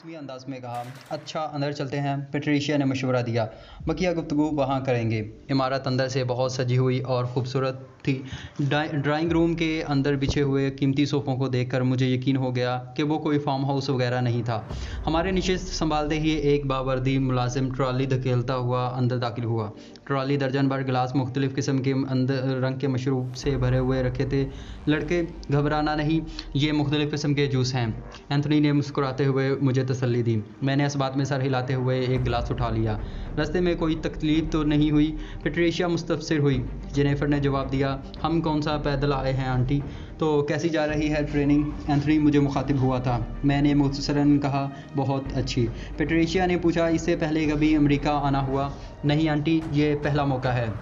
रस्मी अंदाज में कहा, अच्छा अंदर चलते हैं। पेट्रिशिया ने मशवरा दिया, बकिया गुफ्तगू वहाँ करेंगे। इमारत अंदर से बहुत सजी हुई और ख़ूबसूरत थी। ड्राइंग रूम के अंदर बिछे हुए कीमती सोफ़ों को देखकर मुझे यकीन हो गया कि वो कोई फार्म हाउस वगैरह नहीं था। हमारे नशिस्त संभालते ही एक बावर्दी मुलाजिम ट्रॉली धकेलता हुआ अंदर दाखिल हुआ। ट्रॉली दर्जन भर गिलास मुख्तलिफ़ किस्म के अंदर रंग के मशरूब से भरे हुए रखे थे। लड़के, घबराना नहीं, ये मुख्तलिफ़ किस्म के जूस हैं। एंथनी ने मुस्कुराते हुए मुझे तसल्ली दी। मैंने इस बात में सर हिलाते हुए एक गिलास उठा लिया। रास्ते में कोई तकलीफ़ तो नहीं हुई? पेट्रिशिया मुस्तफसिर हुई। जेनिफर ने जवाब दिया, हम कौन सा पैदल आए हैं आंटी। तो कैसी जा रही है ट्रेनिंग? एंथनी मुझे मुखातिब हुआ था। मैंने मुख्तसरन कहा, बहुत अच्छी। पेट्रिशिया ने पूछा, इससे पहले कभी अमेरिका आना हुआ? नहीं आंटी, ये पहला मौका है।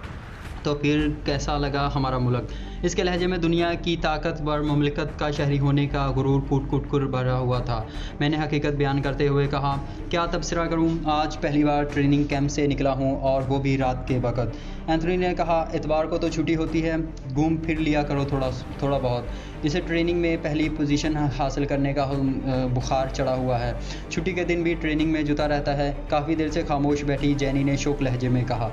तो फिर कैसा लगा हमारा मुल्क? इसके लहजे में दुनिया की ताकतवर मुमलिकत का शहरी होने का गुरूर कूट कूट कर भरा हुआ था। मैंने हकीकत बयान करते हुए कहा, क्या तबसरा करूं, आज पहली बार ट्रेनिंग कैंप से निकला हूं और वो भी रात के वक्त। एंथनी ने कहा, इतवार को तो छुट्टी होती है, घूम फिर लिया करो थोड़ा बहुत। इसे ट्रेनिंग में पहली पोजीशन हासिल करने का बुखार चढ़ा हुआ है। छुट्टी के दिन भी ट्रेनिंग में जुटा रहता है। काफ़ी देर से खामोश बैठी जेनी ने शोक लहजे में कहा,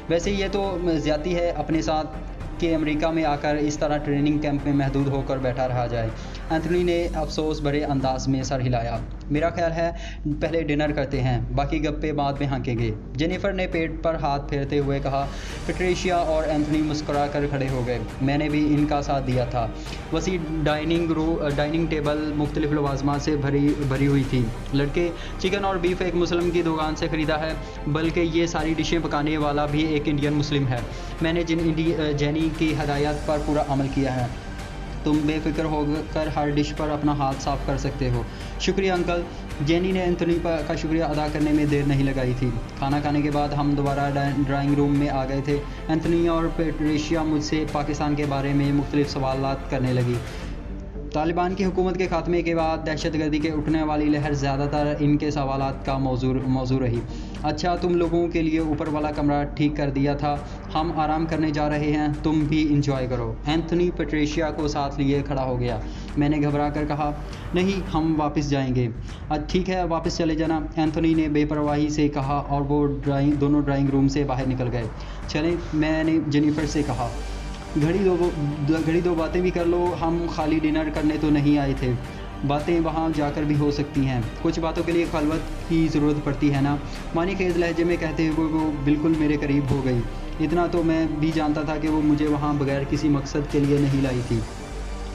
वैसे ये तो ज़्यादती है अपने साथ कि अमेरिका में आकर इस तरह ट्रेनिंग कैंप में महदूद होकर बैठा रहा जाए। एंथनी ने अफसोस भरे अंदाज में सर हिलाया। मेरा ख्याल है पहले डिनर करते हैं, बाकी गप्पे बाद में हाँकेंगे। जेनिफर ने पेट पर हाथ फेरते हुए कहा। पेट्रिशिया और एंथनी मुस्कुरा कर खड़े हो गए। मैंने भी इनका साथ दिया था। वसी डाइनिंग टेबल मुख्तलिफ लवाजमात से भरी हुई थी। लड़के, चिकन और बीफ एक मुस्लिम की दुकान से ख़रीदा है, बल्कि ये सारी डिशें पकाने वाला भी एक इंडियन मुस्लिम है। मैंने जेनी की हदायत पर पूरा अमल किया है। तुम बेफिक्र होकर हर डिश पर अपना हाथ साफ कर सकते हो। शुक्रिया अंकल। जेनी ने एंथनी का शुक्रिया अदा करने में देर नहीं लगाई थी। खाना खाने के बाद हम दोबारा ड्राइंग रूम में आ गए थे। एंथनी और पेट्रिशिया मुझसे पाकिस्तान के बारे में मुख्तलिफ सवालात करने लगी। तालिबान की हुकूमत के खात्मे के बाद दहशतगर्दी के उठने वाली लहर ज़्यादातर इनके सवालात का मौजू रही। अच्छा, तुम लोगों के लिए ऊपर वाला कमरा ठीक कर दिया था, हम आराम करने जा रहे हैं, तुम भी इंजॉय करो। एंथनी पेट्रिशिया को साथ लिए खड़ा हो गया। मैंने घबरा कर कहा, नहीं, हम वापस जाएंगे। ठीक है, वापस चले जाना, एंथनी ने बेपरवाही से कहा और वो दोनों ड्राइंग रूम से बाहर निकल गए। चलें, मैंने जेनिफर से कहा, घड़ी दो बातें भी कर लो, हम खाली डिनर करने तो नहीं आए थे, बातें वहाँ जाकर भी हो सकती हैं। कुछ बातों के लिए खलवत की ज़रूरत पड़ती है ना। मानी खेज लहजे में कहते हुए वो बिल्कुल मेरे करीब हो गई। इतना तो मैं भी जानता था कि वो मुझे वहाँ बगैर किसी मकसद के लिए नहीं लाई थी।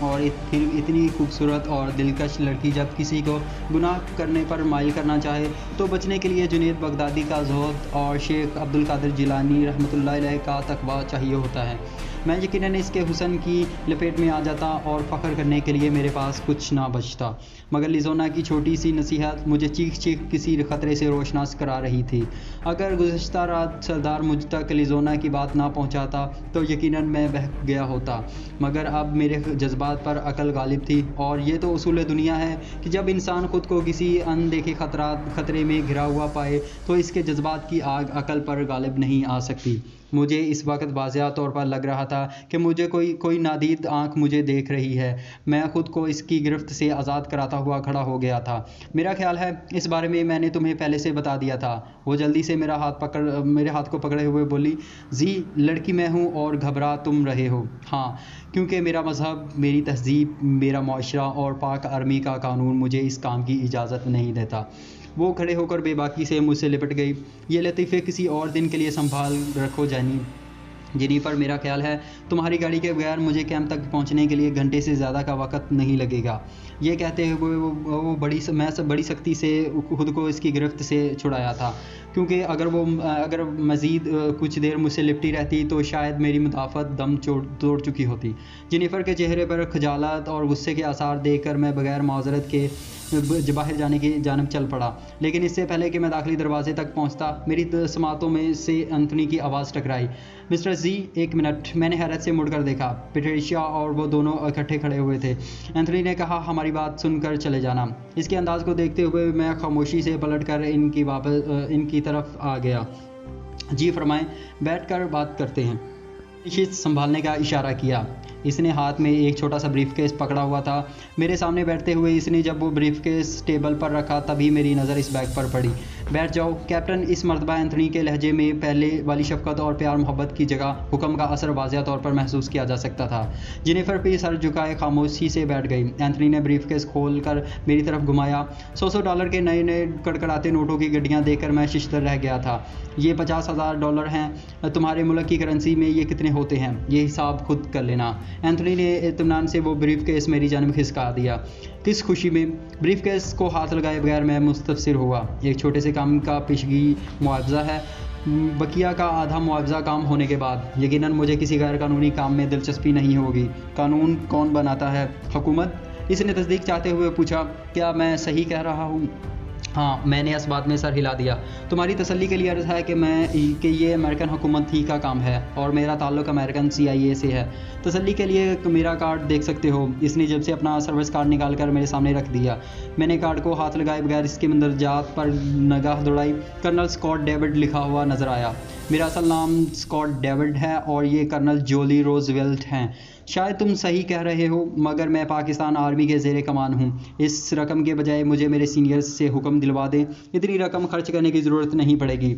और फिर इतनी खूबसूरत और दिलकश लड़की जब किसी को गुनाह करने पर माइल करना चाहे तो बचने के लिए जुनैद बगदादी का ज़ुहद और शेख अब्दुल कादिर जिलानी रहमतुल्लाह अलैह का तकवा चाहिए होता है। मैं यकीनन इसके हुस्न की लपेट में आ जाता और फ़ख्र करने के लिए मेरे पास कुछ ना बचता। मगर लिज़ोना की छोटी सी नसीहत मुझे चीख किसी ख़तरे से रोशनास करा रही थी। अगर गुज़श्ता रात सरदार मुझ तक लिज़ोना की बात ना पहुंचाता तो यकीनन मैं बहक गया होता। मगर अब मेरे जज्बात पर अकल गालिब थी और ये तो उसूल दुनिया है कि जब इंसान ख़ुद को किसी अनदेखे ख़तरे में घिरा हुआ पाए तो इसके जज्बात की आग अकल पर गालिब नहीं आ सकती। मुझे इस वक्त वाज़ेह तौर पर लग रहा था कि मुझे कोई नादीद आँख मुझे देख रही है। मैं ख़ुद को इसकी गिरफ्त से आज़ाद कराता हुआ खड़ा हो गया था। मेरा ख्याल है इस बारे में मैंने तुम्हें पहले से बता दिया था। वो जल्दी से मेरे हाथ को पकड़े हुए बोली, जी, लड़की मैं हूँ और घबरा तुम रहे हो। हाँ, क्योंकि मेरा मज़हब, मेरी तहज़ीब, मेरा मुआशरा और पाक आर्मी का कानून मुझे इस काम की इजाज़त नहीं देता। वो खड़े होकर बेबाकी से मुझसे लिपट गई। ये लतीफ़े किसी और दिन के लिए संभाल रखो जेनिफर, मेरा ख्याल है तुम्हारी गाड़ी के बगैर मुझे कैंप तक पहुंचने के लिए घंटे से ज़्यादा का वक्त नहीं लगेगा। ये कहते हुए वो बड़ी सख्ती से खुद को इसकी गिरफ्त से छुड़ाया था, क्योंकि अगर मज़ीद कुछ देर मुझसे लिपटी रहती तो शायद मेरी मुदाफ़त दम तोड़ चुकी होती। जेनिफर के चेहरे पर खजालत और गुस्से के आसार देखकर मैं बगैर माज़रत के बाहर जाने की जानब चल पड़ा। लेकिन इससे पहले कि मैं दाखिली दरवाजे तक पहुंचता, मेरी समातों में से एंथनी की आवाज़ टकराई। मिस्टर जी, एक मिनट। मैंने हैरत से मुड़कर देखा। पेट्रिशिया और वो दोनों इकट्ठे खड़े हुए थे। एंथनी ने कहा, हमारी बात सुनकर चले जाना। इसके अंदाज को देखते हुए मैं खामोशी से पलटकर इनकी तरफ आ गया। जी फरमाएं, बैठकर बात करते हैं। शिस्त संभालने का इशारा किया। इसने हाथ में एक छोटा सा ब्रीफकेस पकड़ा हुआ था। मेरे सामने बैठते हुए इसने जब वो ब्रीफकेस टेबल पर रखा तभी मेरी नज़र इस बैग पर पड़ी। बैठ जाओ कैप्टन। इस मर्तबा एंथनी के लहजे में पहले वाली शफकत और प्यार मोहब्बत की जगह हुक्म का असर वाज़िया तौर पर महसूस किया जा सकता था। जेनिफर भी सर झुकाए खामोशी से बैठ गई। एंथनी ने ब्रीफकेस खोल कर मेरी तरफ घुमाया। $100 के नए नए कड़कड़ाते नोटों की गड्डियाँ देखकर मैं शिश्तर रह गया था। ये $50,000 हैं। तुम्हारे मुल्क की करेंसी में ये कितने होते हैं, ये हिसाब खुद कर लेना। एंथनी ने इत्मीनान से वो ब्रीफकेस मेरी जानब खिसका दिया। किस खुशी में। ब्रीफकेस को हाथ लगाए बगैर मैं मुस्तफसिर हुआ। एक छोटे से काम का पेशगी मुआवजा है, बकिया का आधा मुआवजा काम होने के बाद। यकीनन मुझे किसी गैर कानूनी काम में दिलचस्पी नहीं होगी। कानून कौन बनाता है, हुकूमत? इसने तस्दीक चाहते हुए पूछा। क्या मैं सही कह रहा हूँ? हाँ, मैंने इस बात में सर हिला दिया। तुम्हारी तसल्ली के लिए अर्ज़ है कि ये अमेरिकन हुकूमत ही का काम है और मेरा ताल्लुक़ अमेरिकन CIA से है। तसल्ली के लिए मेरा कार्ड देख सकते हो। इसने जब से अपना सर्विस कार्ड निकाल कर मेरे सामने रख दिया। मैंने कार्ड को हाथ लगाए बगैर इसके मंदरजात पर निगाह दौड़ाई। कर्नल स्कॉट डेविड लिखा हुआ नज़र आया। मेरा असल नाम स्कॉट डेविड है और ये कर्नल जोली रोजवेल्ट हैं। शायद तुम सही कह रहे हो, मगर मैं पाकिस्तान आर्मी के ज़ेरे कमान हूँ। इस रकम के बजाय मुझे मेरे सीनियर्स से हुक्म दिलवा दें। इतनी रकम खर्च करने की ज़रूरत नहीं पड़ेगी।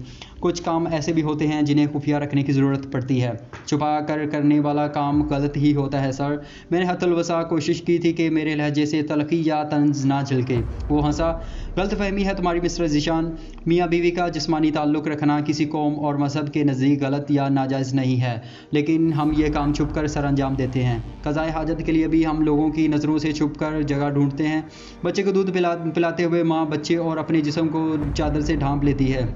कुछ काम ऐसे भी होते हैं जिन्हें खुफिया रखने की ज़रूरत पड़ती है। छुपा कर करने वाला काम गलत ही होता है सर। मैंने हतुलवसा कोशिश की थी कि मेरे लहजे से तलखी या तंज ना झलके। वो हंसा। गलतफहमी है तुम्हारी मिस्टर ज़ीशान। मियाँ बीवी का जिस्मानी ताल्लुक़ रखना किसी कौम और मज़हब के नज़दीक गलत या नाजायज़ नहीं है, लेकिन हम ये काम छुप कर सर अंजाम देते हैं। क़ज़ाए हाजत के लिए भी हम लोगों की नज़रों से छुप कर जगह ढूंढते हैं। बच्चे को दूध पिलाते हुए माँ बच्चे और अपने जिस्म को चादर से ढांप लेती है।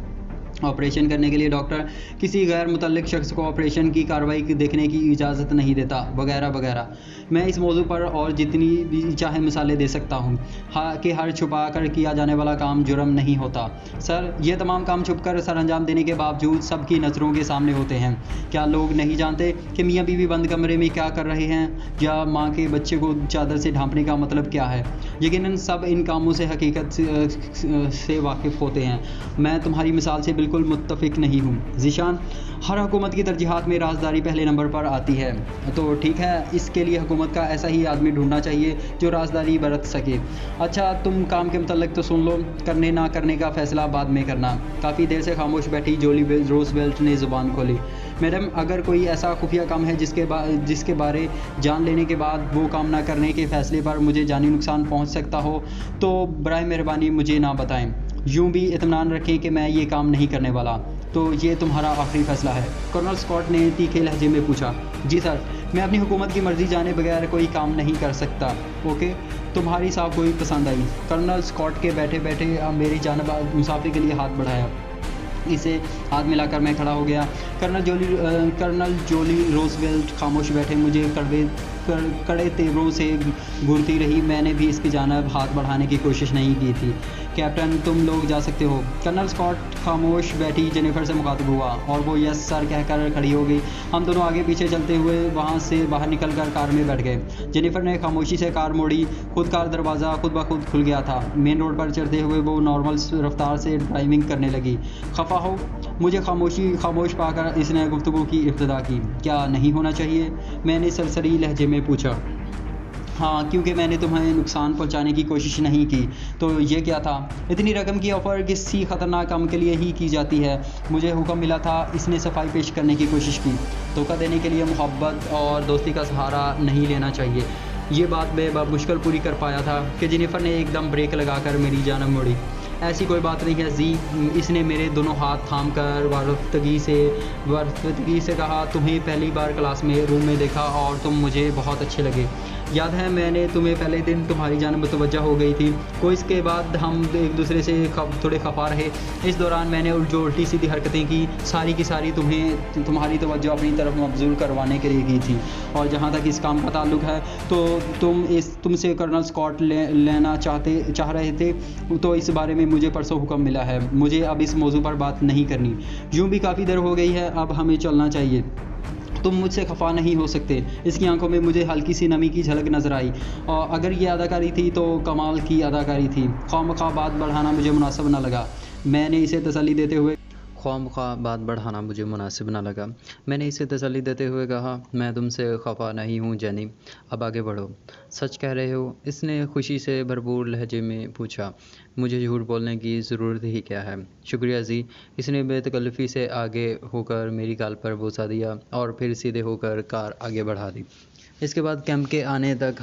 ऑपरेशन करने के लिए डॉक्टर किसी गैर मुतल्लिक शख्स को ऑपरेशन की कार्रवाई देखने की इजाज़त नहीं देता, वगैरह वगैरह। मैं इस मौजू पर और जितनी भी चाहे मिसालें दे सकता हूँ कि हर छुपा कर किया जाने वाला काम जुर्म नहीं होता। सर, ये तमाम काम छुप कर सर अंजाम देने के बावजूद सबकी नज़रों के सामने होते हैं। क्या लोग नहीं जानते कि मियाँ बीवी बंद कमरे में क्या कर रहे हैं, या माँ के बच्चे को चादर से ढांपने का मतलब क्या है? यकीनन सब इन कामों से हकीकत से वाकिफ़ होते हैं। मैं तुम्हारी मिसाल से बिल्कुल मुत्तफिक नहीं हूँ ज़ीशान। हर हुकूमत की तरजीहात में राजदारी पहले नंबर पर आती है। तो ठीक है, इसके लिए हुकूमत का ऐसा ही आदमी ढूंढना चाहिए जो राजदारी बरत सके। अच्छा, तुम काम के मुतल्लिक तो सुन लो, करने ना करने का फ़ैसला बाद में करना। काफ़ी देर से खामोश बैठी जोली रोजवेल्ट ने ज़ुबान खोली। मैडम, अगर कोई ऐसा खुफिया काम है जिसके बारे जान लेने के बाद वो काम ना करने के फ़ैसले पर मुझे जानी नुकसान पहुँच सकता हो, तो बराए मेहरबानी मुझे ना बताएं। यूँ भी इत्मीनान रखें कि मैं ये काम नहीं करने वाला। तो ये तुम्हारा आखिरी फ़ैसला है? कर्नल स्कॉट ने तीखे लहजे में पूछा। जी सर, मैं अपनी हुकूमत की मर्ज़ी जाने बगैर कोई काम नहीं कर सकता। ओके, तुम्हारी साफ गोई पसंद आई। कर्नल स्कॉट के बैठे बैठे मेरी जानब मुसाफिर के लिए हाथ बढ़ाया। इसे हाथ मिलाकर मैं खड़ा हो गया। कर्नल जोली रोजवेल्ट खामोश बैठे मुझे कड़े तेवरों से घूरती रही। मैंने भी इसकी जानब हाथ बढ़ाने की कोशिश नहीं की थी। कैप्टन, तुम लोग जा सकते हो। कर्नल स्कॉट खामोश बैठी जेनिफर से मुखातिब हुआ और वो यस सर कहकर खड़ी हो गई। हम दोनों आगे पीछे चलते हुए वहाँ से बाहर निकलकर कार में बैठ गए। जेनिफर ने खामोशी से कार मोड़ी। खुद कार दरवाज़ा खुद ब खुद खुल गया था। मेन रोड पर चढ़ते हुए वो नॉर्मल रफ्तार से ड्राइविंग करने लगी। खफा हो? मुझे खामोश पाकर इसने गुफ्तगू की इब्तिदा की। क्या नहीं होना चाहिए? मैंने सरसरी लहजे में पूछा। हाँ, क्योंकि मैंने तुम्हें नुकसान पहुंचाने की कोशिश नहीं की। तो ये क्या था? इतनी रकम की ऑफ़र किसी ख़तरनाक काम के लिए ही की जाती है। मुझे हुक्म मिला था। इसने सफाई पेश करने की कोशिश की। धोखा देने के लिए मोहब्बत और दोस्ती का सहारा नहीं लेना चाहिए। ये बात मैं मुश्किल पूरी कर पाया था कि जेनिफर ने एकदम ब्रेक लगाकर मेरी जानब मुड़ी। ऐसी कोई बात नहीं है जी। इसने मेरे दोनों हाथ थाम कर वारफतगी से कहा। तुम्हें पहली बार क्लास में रूम में देखा और तुम मुझे बहुत अच्छे लगे। याद है, मैंने तुम्हें पहले दिन तुम्हारी जानब मुतवज्जा हो गई थी। कोई इसके बाद हम एक दूसरे से थोड़े खफा रहे। इस दौरान मैंने जो उल्टी सीधी हरकतें की, सारी की सारी तुम्हारी तवज्जो अपनी तरफ मबजूल करवाने के लिए की थी। और जहाँ तक इस काम का ताल्लुक़ है, तो तुमसे कर्नल स्कॉट लेना चाह रहे थे, तो इस बारे में मुझे परसों हुक्म मिला है। मुझे अब इस मौजू पर बात नहीं करनी। यूँ भी काफ़ी देर हो गई है, अब हमें चलना चाहिए। तुम मुझसे खफा नहीं हो सकते। इसकी आंखों में मुझे हल्की सी नमी की झलक नज़र आई। और अगर ये अदाकारी थी तो कमाल की अदाकारी थी। खामखा बात बढ़ाना मुझे मुनासिब न लगा। मैंने इसे तसल्ली देते हुए ख्वामख्वाह बात बढ़ाना मुझे मुनासिब न लगा। मैंने इसे तसल्ली देते हुए कहा, मैं तुमसे खफा नहीं हूँ जेनी, अब आगे बढ़ो। सच कह रहे हो? इसने खुशी से भरपूर लहजे में पूछा। मुझे झूठ बोलने की ज़रूरत ही क्या है। शुक्रिया जी। इसने बेतकल्फ़ी से आगे होकर मेरी गाल पर बोसा दिया और फिर सीधे होकर कार आगे बढ़ा दी। इसके बाद कैंप के आने तक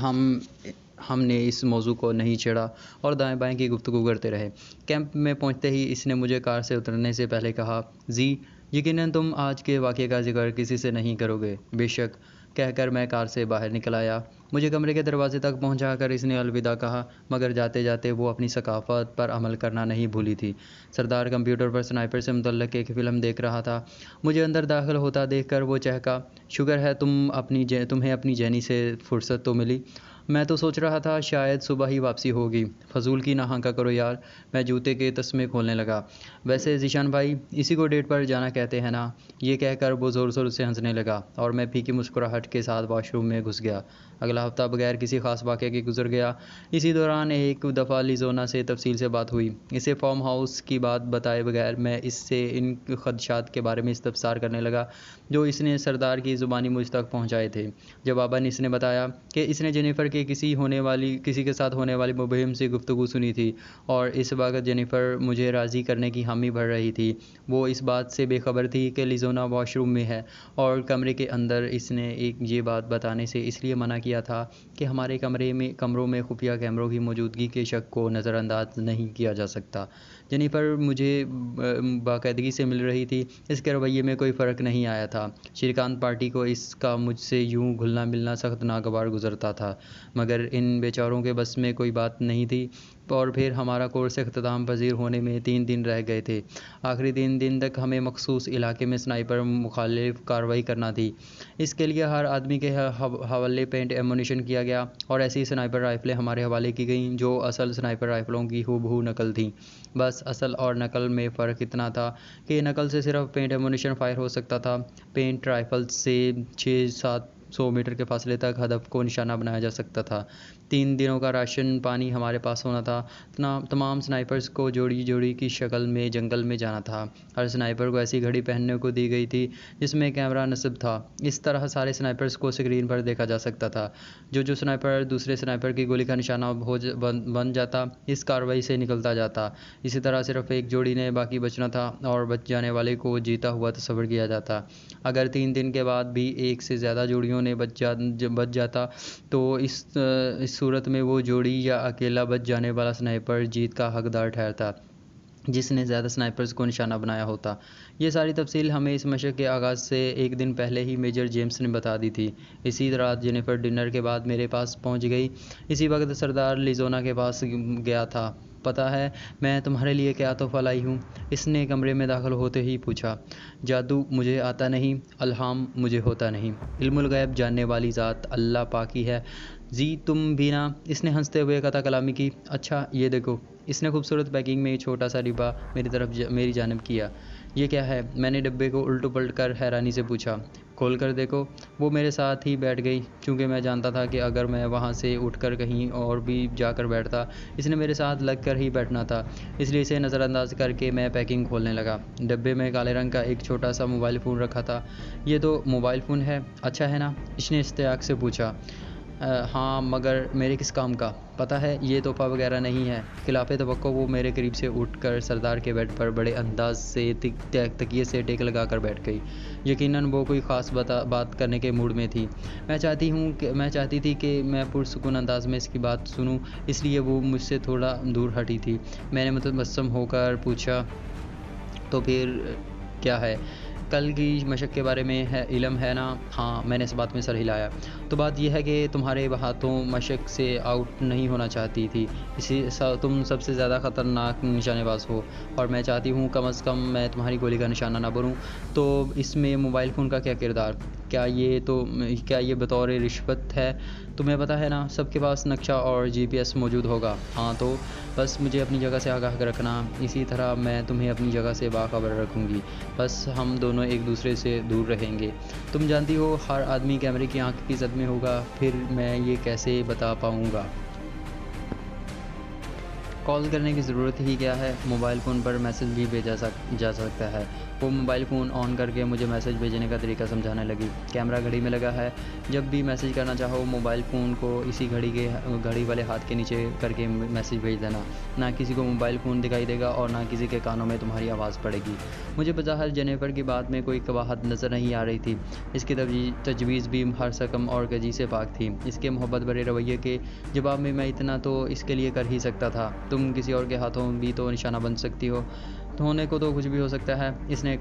हमने इस मौजू को नहीं छेड़ा और दाएं बाएं की गुफ्तगू करते रहे। कैंप में पहुंचते ही इसने मुझे कार से उतरने से पहले कहा, जी यकीनन तुम आज के वाक़े का जिक्र किसी से नहीं करोगे। बेशक, कहकर मैं कार से बाहर निकल आया। मुझे कमरे के दरवाजे तक पहुंचाकर इसने अलविदा कहा, मगर जाते जाते वो अपनी सकाफ़त पर अमल करना नहीं भूली थी। सरदार कंप्यूटर पर स्नाइपर से मुतल्लिक़ एक फ़िल्म देख रहा था। मुझे अंदर दाखिल होता देखकर वो चहका, शुक्र है तुम्हें अपनी जेनी से फुर्सत तो मिली। मैं तो सोच रहा था शायद सुबह ही वापसी होगी। फजूल की ना हाँका करो यार। मैं जूते के तस्मे खोलने लगा। वैसे ज़ीशान भाई, इसी को डेट पर जाना कहते हैं ना। ये कहकर वो ज़ोर ज़ोर से हंसने लगा और मैं फीकी मुस्कुराहट के साथ वॉशरूम में घुस गया। अगला हफ्ता बगैर किसी खास वाक़े के गुजर गया। इसी दौरान एक दफ़ा लिज़ोना से तफसील से बात हुई। इसे फार्म हाउस की बात बताए बगैर मैं इससे इन खदशात के बारे में इस्तफसार करने लगा जो इसने सरदार की ज़ुबानी मुझ तक पहुँचाए थे। जवाबन इसने बताया कि इसने जेनिफ़र के किसी के साथ होने वाली मुबहिम से गुफ्तगू सुनी थी और इस वक्त जेनिफ़र मुझे राज़ी करने की हामी भर रही थी। वो इस बात से बेखबर थी कि लिज़ोना वॉशरूम में है और कमरे के अंदर इसने ये बात बताने से इसलिए मना किया था कि हमारे कमरों में खुफिया कैमरों की मौजूदगी के शक को नज़रअंदाज नहीं किया जा सकता। जेनिफ़र मुझे बाकायदगी से मिल रही थी। इसके रवैये में कोई फ़र्क नहीं आया था। श्रीकांत पार्टी को इसका मुझसे यूं घुलना मिलना सख्त नागवार गुजरता था, मगर इन बेचारों के बस में कोई बात नहीं थी। और फिर हमारा कोर्स इख्तिताम पजीर होने में 3 दिन रह गए थे। आखिरी 3 दिन तक हमें मखसूस इलाके में स्नाइपर मुखालिफ कार्रवाई करना थी। इसके लिए हर आदमी के हवाले पेंट एमुनिशन किया गया और ऐसी स्नाइपर राइफ़लें हमारे हवाले की गईं जो असल स्नाइपर राइफ़लों की हूबहू नकल थीं। बस असल और नकल में फ़र्क इतना था कि नकल से सिर्फ पेंट एमुनिशन फ़ायर हो सकता था। पेंट राइफ़ल से 600-700 मीटर के फासले तक हदफ को निशाना बनाया जा सकता था। 3 दिनों का राशन पानी हमारे पास होना था। तमाम स्नाइपर्स को जोड़ी जोड़ी की शक्ल में जंगल में जाना था। हर स्नाइपर को ऐसी घड़ी पहनने को दी गई थी जिसमें कैमरा नस्ब था। इस तरह सारे स्नाइपर्स को स्क्रीन पर देखा जा सकता था। जो स्नाइपर दूसरे स्नाइपर की गोली का निशाना बन जाता, इस कार्रवाई से निकलता जाता। इसी तरह सिर्फ एक जोड़ी ने बाकी बचना था और बच जाने वाले को जीता हुआ तस्वर किया जाता। अगर 3 दिन के बाद भी एक से ज़्यादा जोड़ियों ने बच जाता तो इस सूरत में वो जोड़ी या अकेला बच जाने वाला स्नाइपर जीत का हकदार ठहरता जिसने ज़्यादा स्नाइपर्स को निशाना बनाया होता। ये सारी तफसील हमें इस मशक़ के आगाज़ से एक दिन पहले ही मेजर जेम्स ने बता दी थी। इसी रात जेनिफ़र डिनर के बाद मेरे पास पहुंच गई। इसी वक्त सरदार लिज़ोना के पास गया था। पता है मैं तुम्हारे लिए क्या तोहफ़ा लाई हूँ? इसने कमरे में दाखिल होते ही पूछा। जादू मुझे आता नहीं, अल्हाम मुझे होता नहीं। इल्मुल गैब जानने वाली ज़ात अल्लाह पाक ही है। जी तुम भी ना? इसने हंसते हुए कथा कलामी की। अच्छा ये देखो। इसने खूबसूरत पैकिंग में एक छोटा सा डिब्बा मेरी जानिब किया। ये क्या है? मैंने डिब्बे को उल्टो पलट कर हैरानी से पूछा। खोल कर देखो। वो मेरे साथ ही बैठ गई क्योंकि मैं जानता था कि अगर मैं वहाँ से उठकर कहीं और भी जाकर बैठता इसने मेरे साथ लग कर ही बैठना था। इसलिए इसे नज़रअंदाज करके मैं पैकिंग खोलने लगा। डिब्बे में काले रंग का एक छोटा सा मोबाइल फ़ोन रखा था। ये तो मोबाइल फ़ोन है, अच्छा है ना? इसने इश्तियाक से पूछा। हाँ मगर मेरे किस काम का? पता है ये तोहफ़ा वगैरह नहीं है। खिलाफ़े तवक्को वो मेरे करीब से उठकर सरदार के बेड पर बड़े अंदाज से तकिए से टेक लगाकर बैठ गई। यकीनन वो कोई ख़ास बात करने के मूड में थी। मैं चाहती थी कि मैं पुरसुकून अंदाज में इसकी बात सुनूं, इसलिए वो मुझसे थोड़ा दूर हटी थी। मैंने मुतबस्सम होकर पूछा, तो फिर क्या है? कल की मशक़ के बारे में इल्म है ना? हाँ, मैंने इस बात में सर हिलाया। तो बात यह है कि तुम्हारे हाथों मशक़ से आउट नहीं होना चाहती थी। तुम सबसे ज़्यादा ख़तरनाक निशानेबाज हो और मैं चाहती हूँ कम अज़ कम मैं तुम्हारी गोली का निशाना ना बनूँ। तो इसमें मोबाइल फ़ोन का क्या किरदार? क्या ये बतौर रिश्वत है? तुम्हें पता है ना सबके पास नक्शा और GPS मौजूद होगा। हाँ तो बस मुझे अपनी जगह से आगाह रखना। इसी तरह मैं तुम्हें अपनी जगह से बाखबर रखूँगी। बस हम दोनों एक दूसरे से दूर रहेंगे। तुम जानती हो हर आदमी कैमरे की आंख की ज़द में होगा, फिर मैं ये कैसे बता पाऊँगा? कॉल करने की ज़रूरत ही क्या है, मोबाइल फ़ोन पर मैसेज भी भेजा जा सकता है। वो मोबाइल फ़ोन ऑन करके मुझे मैसेज भेजने का तरीका समझाने लगी। कैमरा घड़ी में लगा है, जब भी मैसेज करना चाहो मोबाइल फ़ोन को इसी घड़ी वाले हाथ के नीचे करके मैसेज भेज देना। ना किसी को मोबाइल फ़ोन दिखाई देगा और ना किसी के कानों में तुम्हारी आवाज़ पड़ेगी। मुझे बज़ाहिर जेनिफ़र की बात में कोई कबाहत नज़र नहीं आ रही थी। इसकी तजवीज़ भी हर सकम और कजी से पाक थी। इसके मोहब्बत भरे रवैये के जवाब में मैं इतना तो इसके लिए कर ही सकता था। तुम किसी और के हाथों भी तो निशाना बन सकती हो। तो होने को तो कुछ भी हो सकता है, इसने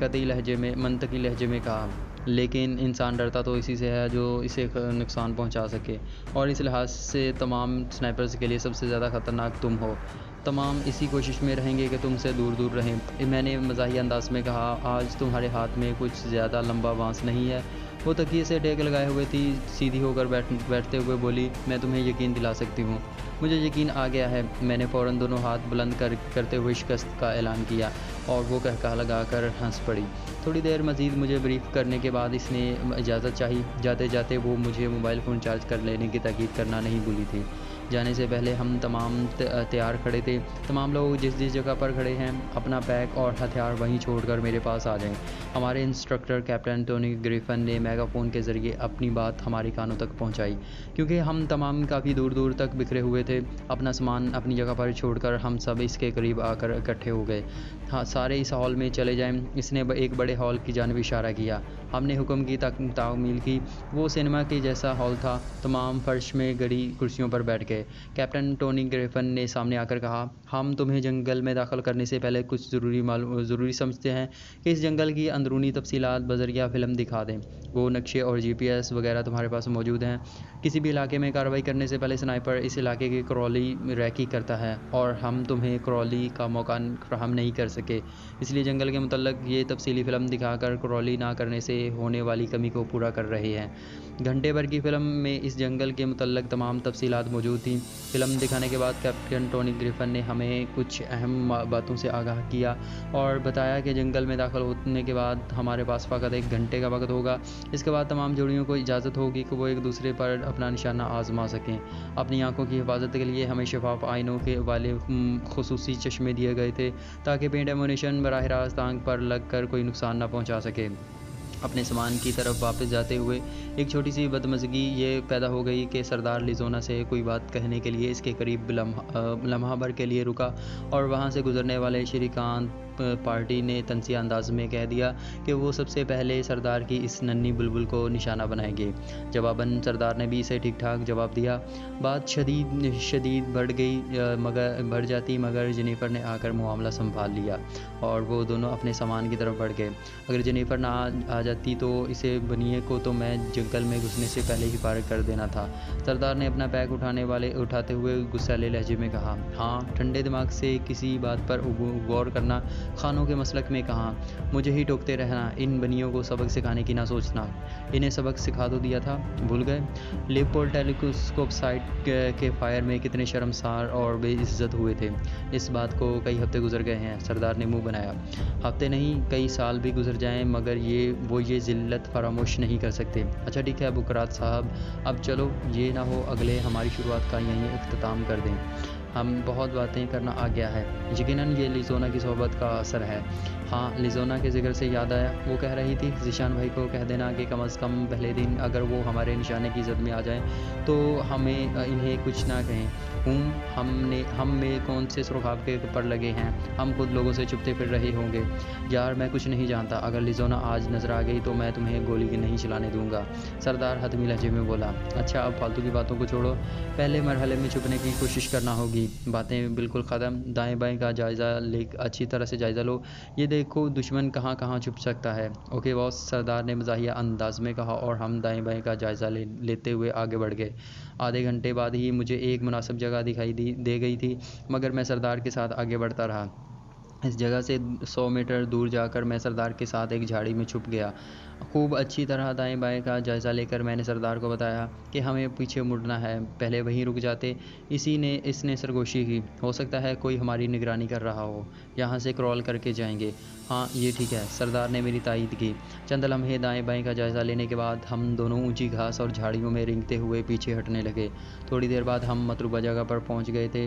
मंतकी लहजे में कहा। लेकिन इंसान डरता तो इसी से है जो इसे नुकसान पहुंचा सके, और इस लिहाज से तमाम स्नाइपर्स के लिए सबसे ज़्यादा ख़तरनाक तुम हो। तमाम इसी कोशिश में रहेंगे कि तुमसे दूर दूर रहें। मैंने मज़ाही अंदाज में कहा, आज तुम्हारे हाथ में कुछ ज़्यादा लंबा बांस नहीं है। वो तकिए से टेक लगाए हुए थी, सीधी होकर बैठते हुए बोली, मैं तुम्हें यकीन दिला सकती हूँ। मुझे यकीन आ गया है। मैंने फ़ौरन दोनों हाथ बुलंद करते हुए शिकस्त का ऐलान किया और वो कहका लगाकर हंस पड़ी। थोड़ी देर मज़ीद मुझे ब्रीफ़ करने के बाद इसने इजाज़त चाही। जाते जाते वो मुझे मोबाइल फ़ोन चार्ज कर लेने की ताकीद करना नहीं भूली थी। जाने से पहले हम तमाम तैयार खड़े थे। तमाम लोग जिस जिस जगह पर खड़े हैं अपना बैग और हथियार वहीं छोड़कर मेरे पास आ जाएं। हमारे इंस्ट्रक्टर कैप्टन टोनी ग्रिफिन ने मेगाफोन के ज़रिए अपनी बात हमारे कानों तक पहुंचाई। क्योंकि हम तमाम काफ़ी दूर दूर तक बिखरे हुए थे, अपना सामान अपनी जगह पर छोड़कर हम सब इसके करीब आकर इकट्ठे हो गए। हाँ, सारे इस हॉल में चले जाएं। इसने एक बड़े हॉल की जानिब इशारा किया। हमने हुक्म की तामील की। वो सिनेमा के जैसा हॉल था। तमाम फर्श में गड़ी कुर्सियों पर बैठ गए। कैप्टन टोनी ग्रिफिन ने सामने आकर कहा, हम तुम्हें जंगल में दाखिल करने से पहले कुछ ज़रूरी समझते हैं कि इस जंगल की अंदरूनी तफसीलात बज़रिया फ़िल्म दिखा दें। वो नक्शे और जीपीएस वगैरह तुम्हारे पास मौजूद हैं। किसी भी इलाके में कार्रवाई करने से पहले स्नाइपर इस इलाके की क्रॉली रैकी करता है और हम तुम्हें क्रॉली का मौका फराहम नहीं कर सके। इसलिए जंगल के मुतल्लक ये तफसीली फ़िल्म दिखाकर क्रॉली ना करने से होने वाली कमी को पूरा कर रहे हैं। घंटे भर की फ़िल्म में इस जंगल के मुतल्लक तमाम तफसीलात मौजूद थीं। फ़िल्म दिखाने के बाद कैप्टन टोनी ग्रिफिन ने हमें कुछ अहम बातों से आगाह किया और बताया कि जंगल में दाखिल होने के बाद हमारे पास फ़कत 1 घंटे का वक्त होगा। इसके बाद तमाम जोड़ियों को इजाज़त होगी कि वो एक दूसरे पर अपना निशाना आजमा सकें। अपनी आंखों की हिफाजत के लिए हमें शफाफ आइनों के वाले खुसूसी चश्मे दिए गए थे ताकि पेंट एमुनेशन बराह रास्त आंख पर लग कर कोई नुकसान न पहुँचा सके। अपने सामान की तरफ वापस जाते हुए एक छोटी सी बदमज़गी ये पैदा हो गई कि सरदार लिज़ोना से कोई बात कहने के लिए इसके करीब लम्हा भर के लिए रुका और वहाँ से गुजरने वाले श्रीकांत पार्टी ने तंसिया अंदाज में कह दिया कि वो सबसे पहले सरदार की इस नन्ही बुलबुल को निशाना बनाएंगे। जवाबन सरदार ने भी इसे ठीक ठाक जवाब दिया। बात शदीद बढ़ जाती मगर जेनिफर ने आकर मामला संभाल लिया और वो दोनों अपने सामान की तरफ बढ़ गए। अगर जेनिफर ना आ जाती तो इसे बनिए को तो मैं जंगल में घुसने से पहले ही फारिग कर देना था। सरदार ने अपना बैग उठाते हुए गुस्सैले लहजे में कहा, हाँ, ठंडे दिमाग से किसी बात पर गौर करना, खानों के मसलक में कहाँ मुझे ही टोकते रहना। इन बनियों को सबक सिखाने की ना सोचना। इन्हें सबक सिखा तो दिया था, भूल गए? लियोपोल्ड टेलीस्कोप साइट के फायर में कितने शर्मसार और बेइज्जत हुए थे। इस बात को कई हफ्ते गुजर गए हैं। सरदार ने मुंह बनाया। हफ्ते नहीं, कई साल भी गुजर जाएं मगर ये ज़िल्लत फरामोश नहीं कर सकते। अच्छा ठीक है बुकरात साहब, अब चलो ये ना हो अगले हमारी शुरुआत का यहीं इख्तिताम कर दें। हम बहुत बातें करना आ गया है। यकीनन ये लिज़ोना की सोहबत का असर है। हाँ, लिज़ोना के ज़िक्र से याद आया, वो कह रही थी ज़ीशान भाई को कह देना कि कम अज़ कम पहले दिन अगर वो हमारे निशाने की ज़द में आ जाएं तो हमें इन्हें कुछ ना कहें। हम में कौन से सुरखाब के पर लगे हैं, हम खुद लोगों से छुपते फिर रहे होंगे। यार मैं कुछ नहीं जानता, अगर लिज़ोना आज नज़र आ गई तो मैं तुम्हें गोली नहीं चलाने दूंगा। सरदार हतमी लहजे में बोला। अच्छा अब फालतू की बातों को छोड़ो, पहले मरहले में छुपने की कोशिश करना होगी। बातें बिल्कुल ख़त्म, दाएं बाएं का जायज़ा अच्छी तरह से जायज़ा लो। ये देखो दुश्मन कहाँ कहाँ छुप सकता है। ओके बॉस, सरदार ने मज़ाहिया अंदाज में कहा और हम दाएं बाएं का जायज़ा लेते हुए आगे बढ़ गए। आधे घंटे बाद ही मुझे एक मुनासिब जगह दिखाई दे गई थी मगर मैं सरदार के साथ आगे बढ़ता रहा। इस जगह से 100 मीटर दूर जाकर मैं सरदार के साथ एक झाड़ी में छुप गया। खूब अच्छी तरह दाएं बाएं का जायज़ा लेकर मैंने सरदार को बताया कि हमें पीछे मुड़ना है, पहले वहीं रुक जाते। इसने सरगोशी की। हो सकता है कोई हमारी निगरानी कर रहा हो, यहाँ से क्रॉल करके जाएंगे। हाँ ये ठीक है, सरदार ने मेरी तायीद की। चंद लम्हे दाएं बाएं का जायज़ा लेने के बाद हम दोनों ऊंची घास और झाड़ियों में रेंगते हुए पीछे हटने लगे। थोड़ी देर बाद हम मतलूबा जगह पर पहुँच गए थे।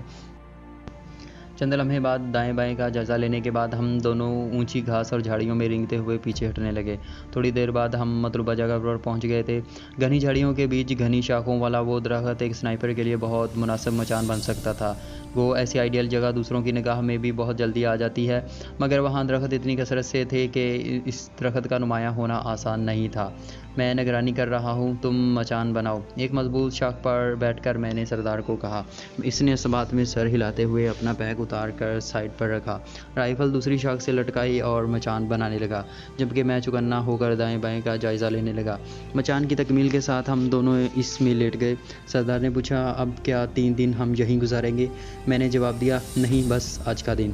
चंद लम्हे बाद दाएं बाएं का जायज़ा लेने के बाद हम दोनों ऊंची घास और झाड़ियों में रेंगते हुए पीछे हटने लगे। थोड़ी देर बाद हम मतलूबा जगह पर पहुंच गए थे। घनी झाड़ियों के बीच घनी शाखों वाला वो दरख्त एक स्नाइपर के लिए बहुत मुनासिब मचान बन सकता था। वो ऐसी आइडियल जगह दूसरों की निगाह में भी बहुत जल्दी आ जाती है, मगर वहाँ दरख्त इतनी कसरत से थे कि इस दरख्त का नुमायाँ होना आसान नहीं था। मैं निगरानी कर रहा हूँ, तुम मचान बनाओ। एक मजबूत शाख पर बैठकर मैंने सरदार को कहा। इसने इस बात में सर हिलाते हुए अपना बैग उतार कर साइड पर रखा, राइफल दूसरी शाख से लटकाई और मचान बनाने लगा, जबकि मैं चौकन्ना होकर दाएं बाएं का जायज़ा लेने लगा। मचान की तकमील के साथ हम दोनों इसमें लेट गए। सरदार ने पूछा, अब क्या 3 दिन हम यहीं गुजारेंगे? मैंने जवाब दिया, नहीं, बस आज का दिन।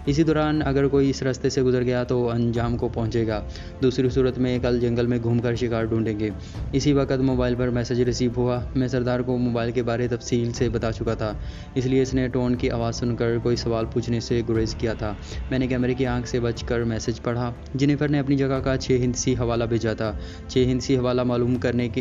इसी दौरान अगर कोई इस रास्ते से गुजर गया तो अंजाम को पहुंचेगा। दूसरी सूरत में कल जंगल में घूमकर शिकार ढूंढेंगे। इसी वक्त मोबाइल पर मैसेज रिसीव हुआ। मैं सरदार को मोबाइल के बारे तफसील से बता चुका था, इसलिए इसने टोन की आवाज़ सुनकर कोई सवाल पूछने से गुरेज किया था। मैंने कैमरे की आंख से बचकर मैसेज पढ़ा। जेनिफर ने अपनी जगह का 6 हिंदसी हवाला भेजा था। 6 हिंदसी हवाला मालूम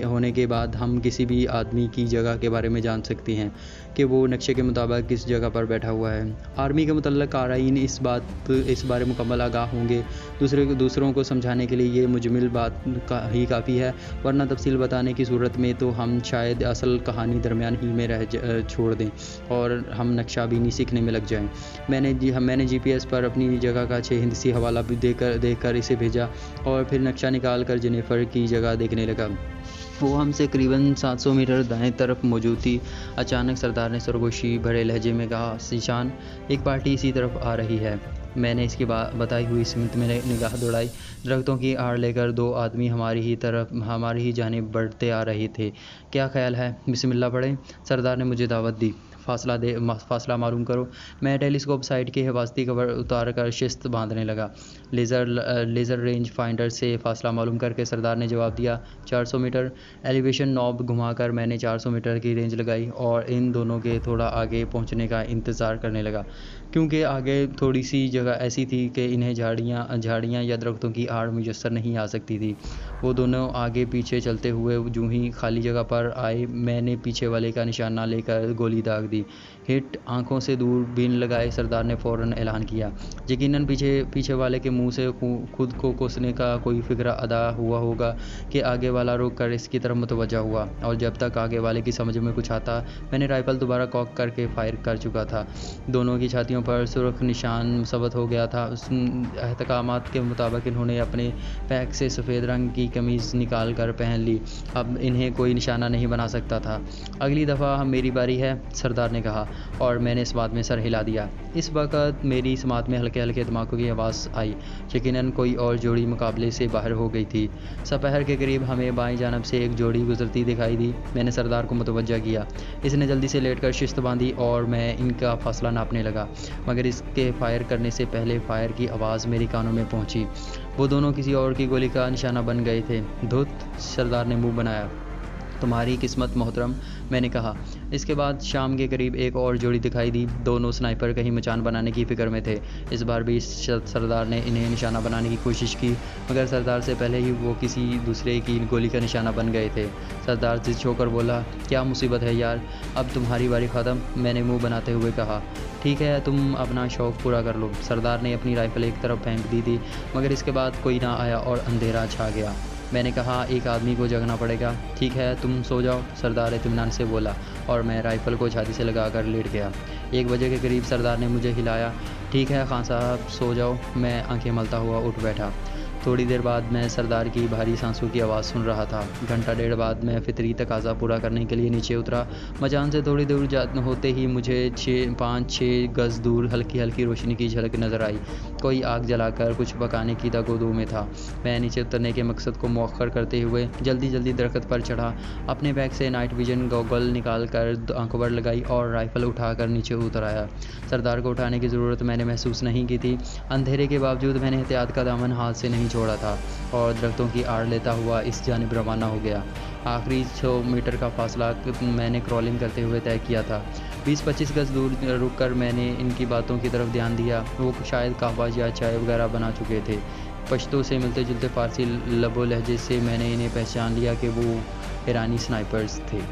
होने के बाद हम किसी भी आदमी की जगह के बारे में जान सकते हैं कि वो नक्शे के मुताबिक किस जगह पर बैठा हुआ है। आर्मी के मुतल्लिक़ आराइन इस बारे मुकम्मल आगाह होंगे। दूसरों को समझाने के लिए ये मुजमिल बात ही काफ़ी है, वरना तफसील बताने की सूरत में तो हम शायद असल कहानी दरमियान ही में छोड़ दें और हम नक्शा भी नहीं सीखने में लग जाएं। मैंने GPS पर अपनी जगह का 6 हिंदसी हवाला भी देकर इसे भेजा और फिर नक्शा निकाल कर जेनिफर की जगह देखने लगा। वो हमसे करीबन 700 मीटर दाएं तरफ मौजूद थी। अचानक सरदार ने सरगोशी भरे लहजे में कहा, ज़ीशान, एक पार्टी इसी तरफ आ रही है। मैंने इसकी बताई हुई सिमत में निगाह दौड़ाई। दरख्तों की आड़ लेकर 2 आदमी हमारी ही जानिब बढ़ते आ रहे थे। क्या ख्याल है, बिस्मिल्लाह पढ़ें? सरदार ने मुझे दावत दी। फासला मालूम करो। मैं टेलीस्कोप साइड के हिफाजती कवर उतार कर शिस्त बांधने लगा। लेज़र रेंज फाइंडर से फासला मालूम करके सरदार ने जवाब दिया, 400 मीटर। एलिवेशन नॉब घुमाकर मैंने 400 मीटर की रेंज लगाई और इन दोनों के थोड़ा आगे पहुंचने का इंतज़ार करने लगा, क्योंकि आगे थोड़ी सी जगह ऐसी थी कि इन्हें झाड़ियाँ या दरख्तों की आड़ मुयस्सर नहीं आ सकती थी। वो दोनों आगे पीछे चलते हुए जूँ ही खाली जगह पर आए, मैंने पीछे वाले का निशाना लेकर गोली दाग दी। हिट। आंखों से दूरबीन लगाए सरदार ने फ़ौरन ऐलान किया। यकीनन पीछे वाले के मुंह से खुद को कोसने का कोई फिक्र अदा हुआ होगा कि आगे वाला रुक कर इसकी तरफ मुतवज्जा हुआ, और जब तक आगे वाले की समझ में कुछ आता मैंने राइफल दोबारा कॉक करके फायर कर चुका था। दोनों की छातियों पर सुर्ख निशान सबत हो गया था। उस अहकामात के मुताबिक इन्होंने अपने पैक से सफ़ेद रंग की कमीज़ निकाल कर पहन ली। अब इन्हें कोई निशाना नहीं बना सकता था। अगली दफ़ा मेरी बारी है, सरदार ने कहा, और मैंने इस बात में सर हिला दिया। इस वक्त मेरी समात में हल्के हल्के धमाकों की आवाज़ आई। यकीनन कोई और जोड़ी मुकाबले से बाहर हो गई थी। सपहर के करीब हमें बाईं जानब से एक जोड़ी गुजरती दिखाई दी। मैंने सरदार को मुतवज्जा किया। इसने जल्दी से लेटकर शिस्त बांधी और मैं इनका फासला नापने लगा, मगर इसके फायर करने से पहले फायर की आवाज़ मेरी कानों में पहुंची। वो दोनों किसी और की गोली का निशाना बन गए थे। धुत, सरदार ने मुंह बनाया। तुम्हारी किस्मत मोहतरम, मैंने कहा। इसके बाद शाम के करीब एक और जोड़ी दिखाई दी। दोनों स्नाइपर कहीं मचान बनाने की फ़िक्र में थे। इस बार भी सरदार ने इन्हें निशाना बनाने की कोशिश की, मगर सरदार से पहले ही वो किसी दूसरे की गोली का निशाना बन गए थे। सरदार जिद होकर बोला, क्या मुसीबत है यार, अब तुम्हारी बारी ख़त्म। मैंने मुंह बनाते हुए कहा, ठीक है, तुम अपना शौक़ पूरा कर लो। सरदार ने अपनी राइफ़ल एक तरफ फेंक दी थी, मगर इसके बाद कोई ना आया और अंधेरा छा गया। मैंने कहा, एक आदमी को जगना पड़ेगा। ठीक है, तुम सो जाओ, सरदार इत्मीनान से बोला, और मैं राइफ़ल को छाती से लगाकर लेट गया। 1 बजे के करीब सरदार ने मुझे हिलाया। ठीक है खान साहब, सो जाओ। मैं आंखें मलता हुआ उठ बैठा। थोड़ी देर बाद मैं सरदार की भारी सांसों की आवाज़ सुन रहा था। घंटा डेढ़ बाद मैं फितरी तकाजा पूरा करने के लिए नीचे उतरा। मचान से थोड़ी दूर होते ही मुझे 5-6 गज़ दूर हल्की हल्की रोशनी की झलक नज़र आई। कोई आग जलाकर कुछ पकाने की तगोदो में था। मैं नीचे उतरने के मकसद को मौखर करते हुए जल्दी दरख्त पर चढ़ा। अपने बैग से नाइट विजन गॉगल निकाल कर आंखों पर लगाई और राइफ़ल उठाकर नीचे उतर आया। सरदार को उठाने की ज़रूरत मैंने महसूस नहीं की थी। अंधेरे के बावजूद मैंने एहतियात का दामन हाथ से नहीं छोड़ा था और दरख्तों की आड़ लेता हुआ इस जानिब रवाना हो गया। आखिरी 100 मीटर का फासला मैंने क्रॉलिंग करते हुए तय किया था। 20-25 गज़ दूर रुककर मैंने इनकी बातों की तरफ ध्यान दिया। वो शायद कहवा या चाय वगैरह बना चुके थे। पश्तो से मिलते जुलते फ़ारसी लबो लहजे से मैंने इन्हें पहचान लिया कि वो ईरानी स्नाइपर्स थे।